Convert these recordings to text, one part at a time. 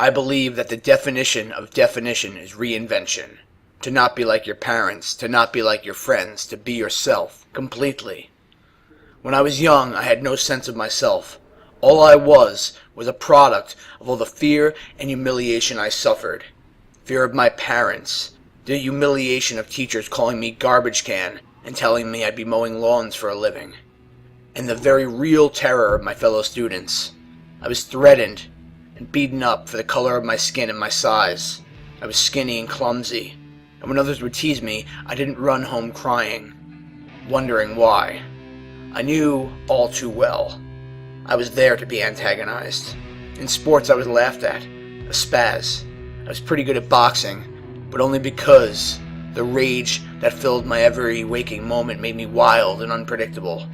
I believe that the definition of definition is reinvention. To not be like your parents, to not be like your friends, to be yourself, completely. When I was young, I had no sense of myself. All I was a product of all the fear and humiliation I suffered. Fear of my parents, the humiliation of teachers calling me garbage can and telling me I'd be mowing lawns for a living, and the very real terror of my fellow students. I was threatened and beaten up for the color of my skin and my size. I was skinny and clumsy, and when others would tease me, I didn't run home crying, wondering why. I knew all too well. I was there to be antagonized. In sports, I was laughed at, a spaz. I was pretty good at boxing, but only because the rage that filled my every waking moment made me wild and unpredictable.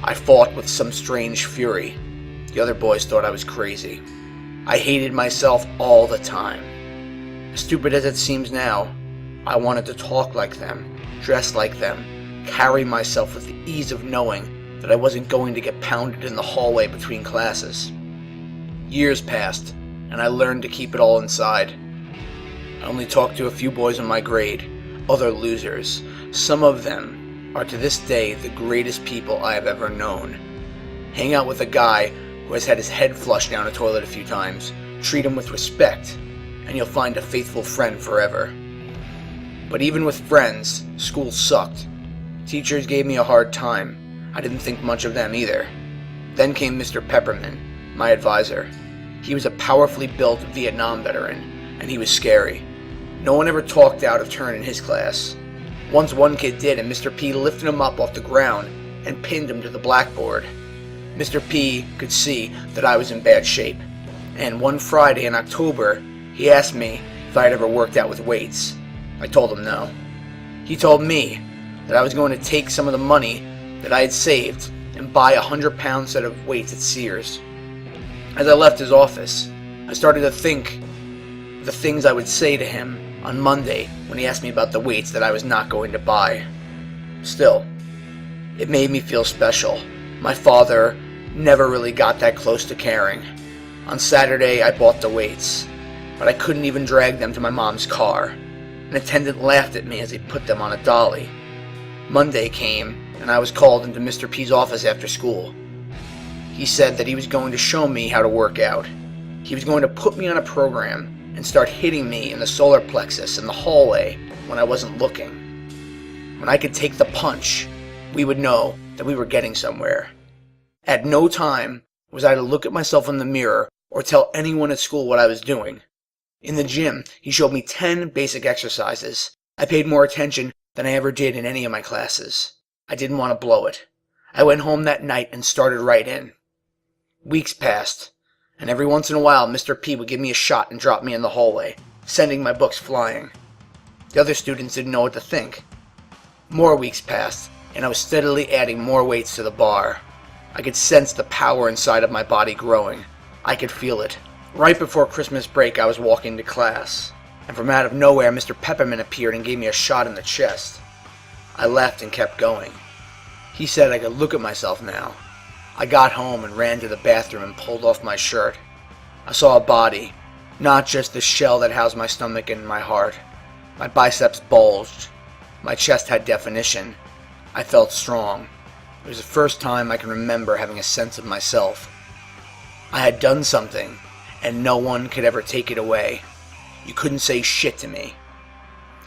I fought with some strange fury. The other boys thought I was crazy. I hated myself all the time. As stupid as it seems now, I wanted to talk like them, dress like them, carry myself with the ease of knowing that I wasn't going to get pounded in the hallway between classes. Years passed, and I learned to keep it all inside. I only talked to a few boys in my grade, other losers. Some of them are to this day the greatest people I have ever known. Hang out with a guy who has had his head flushed down a toilet a few times. Treat him with respect, and you'll find a faithful friend forever. But even with friends, school sucked. Teachers gave me a hard time. I didn't think much of them either. Then came Mr. Pepperman, my advisor. He was a powerfully built Vietnam veteran, and he was scary. No one ever talked out of turn in his class. Once one kid did, and Mr. P lifted him up off the ground and pinned him to the blackboard. Mr. P could see that I was in bad shape, and one Friday in October, he asked me if I had ever worked out with weights. I told him no. He told me that I was going to take some of the money that I had saved and buy a 100-pound set of weights at Sears. As I left his office, I started to think the things I would say to him on Monday when he asked me about the weights that I was not going to buy. Still, it made me feel special. My father never really got that close to caring. On Saturday, I bought the weights, but I couldn't even drag them to my mom's car. An attendant laughed at me as he put them on a dolly. Monday came, and I was called into Mr. P's office after school. He said that he was going to show me how to work out. He was going to put me on a program and start hitting me in the solar plexus in the hallway when I wasn't looking. When I could take the punch, we would know that we were getting somewhere. At no time was I to look at myself in the mirror or tell anyone at school what I was doing. In the gym, he showed me 10 basic exercises. I paid more attention than I ever did in any of my classes. I didn't want to blow it. I went home that night and started right in. Weeks passed, and every once in a while Mr. P would give me a shot and drop me in the hallway, sending my books flying. The other students didn't know what to think. More weeks passed, and I was steadily adding more weights to the bar. I could sense the power inside of my body growing. I could feel it. Right before Christmas break, I was walking to class, and from out of nowhere Mr. Pepperman appeared and gave me a shot in the chest. I laughed and kept going. He said I could look at myself now. I got home and ran to the bathroom and pulled off my shirt. I saw a body, not just the shell that housed my stomach and my heart. My biceps bulged. My chest had definition. I felt strong. It was the first time I can remember having a sense of myself. I had done something, and no one could ever take it away. You couldn't say shit to me.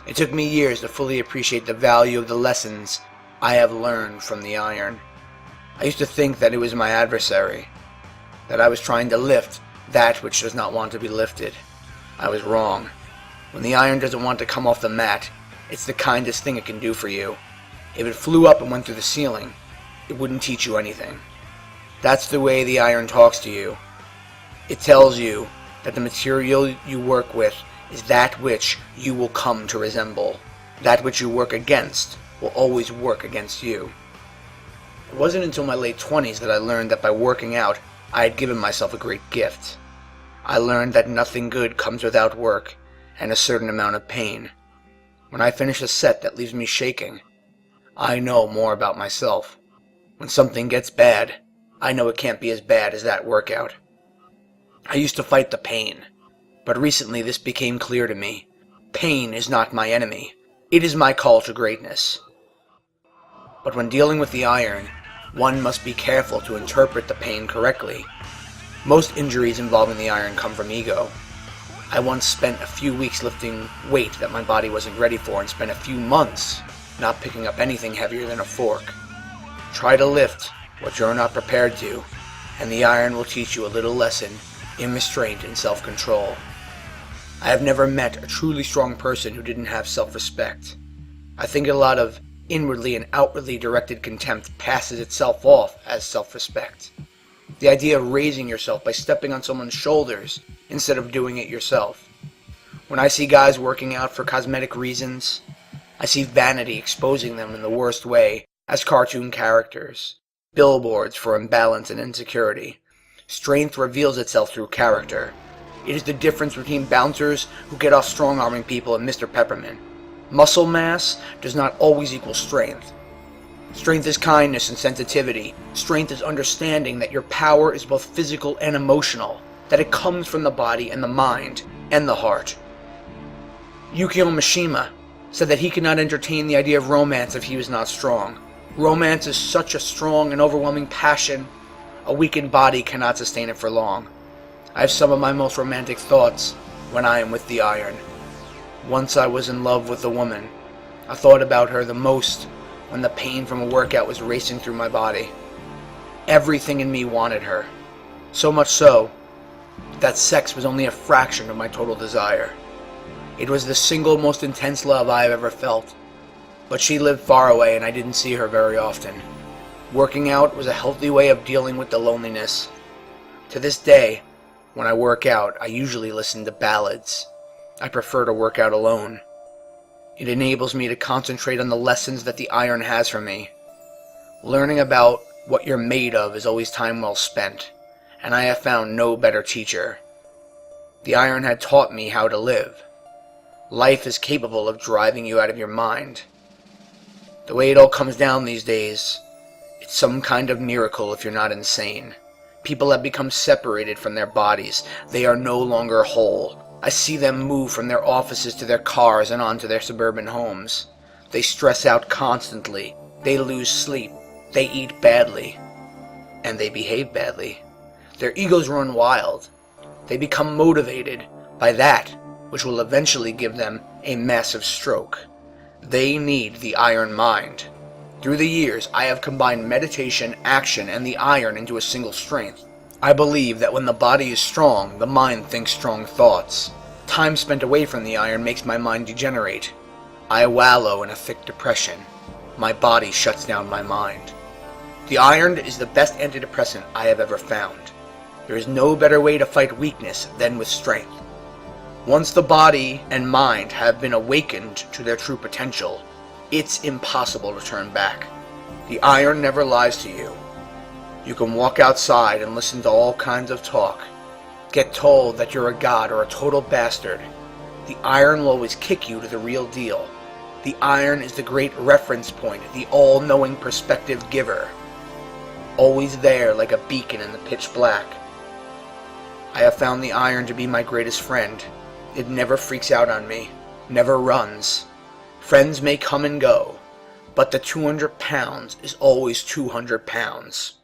It took me years to fully appreciate the value of the lessons I have learned from the iron. I used to think that it was my adversary, that I was trying to lift that which does not want to be lifted. I was wrong. When the iron doesn't want to come off the mat, it's the kindest thing it can do for you. If it flew up and went through the ceiling, it wouldn't teach you anything. That's the way the iron talks to you. It tells you that the material you work with is that which you will come to resemble. That which you work against will always work against you. It wasn't until my late 20s that I learned that by working out, I had given myself a great gift. I learned that nothing good comes without work and a certain amount of pain. When I finish a set that leaves me shaking, I know more about myself. When something gets bad, I know it can't be as bad as that workout. I used to fight the pain. But recently this became clear to me. Pain is not my enemy. It is my call to greatness. But when dealing with the iron, one must be careful to interpret the pain correctly. Most injuries involving the iron come from ego. I once spent a few weeks lifting weight that my body wasn't ready for and spent a few months not picking up anything heavier than a fork. Try to lift what you're not prepared to, and the iron will teach you a little lesson in restraint and self-control. I have never met a truly strong person who didn't have self-respect. I think a lot of inwardly and outwardly directed contempt passes itself off as self-respect. The idea of raising yourself by stepping on someone's shoulders instead of doing it yourself. When I see guys working out for cosmetic reasons, I see vanity exposing them in the worst way as cartoon characters, billboards for imbalance and insecurity. Strength reveals itself through character. It is the difference between bouncers who get off strong-arming people and Mr. Peppermint. Muscle mass does not always equal strength. Strength is kindness and sensitivity. Strength is understanding that your power is both physical and emotional, that it comes from the body and the mind and the heart. Yukio Mishima said that he could not entertain the idea of romance if he was not strong. Romance is such a strong and overwhelming passion, a weakened body cannot sustain it for long. I have some of my most romantic thoughts when I am with the iron. Once I was in love with a woman. I thought about her the most when the pain from a workout was racing through my body. Everything in me wanted her. So much so that sex was only a fraction of my total desire. It was the single most intense love I have ever felt. But she lived far away and I didn't see her very often. Working out was a healthy way of dealing with the loneliness. To this day, when I work out, I usually listen to ballads. I prefer to work out alone. It enables me to concentrate on the lessons that the iron has for me. Learning about what you're made of is always time well spent, and I have found no better teacher. The iron had taught me how to live. Life is capable of driving you out of your mind. The way it all comes down these days, it's some kind of miracle if you're not insane. People have become separated from their bodies. They are no longer whole. I see them move from their offices to their cars and on to their suburban homes. They stress out constantly. They lose sleep. They eat badly. And they behave badly. Their egos run wild. They become motivated by that which will eventually give them a massive stroke. They need the iron mind. Through the years, I have combined meditation, action, and the iron into a single strength. I believe that when the body is strong, the mind thinks strong thoughts. Time spent away from the iron makes my mind degenerate. I wallow in a thick depression. My body shuts down my mind. The iron is the best antidepressant I have ever found. There is no better way to fight weakness than with strength. Once the body and mind have been awakened to their true potential, it's impossible to turn back. The iron never lies to you. You can walk outside and listen to all kinds of talk. Get told that you're a god or a total bastard. The iron will always kick you to the real deal. The iron is the great reference point, the all-knowing perspective giver. Always there like a beacon in the pitch black. I have found the iron to be my greatest friend. It never freaks out on me, never runs. Friends may come and go, but the 200 pounds is always 200 pounds.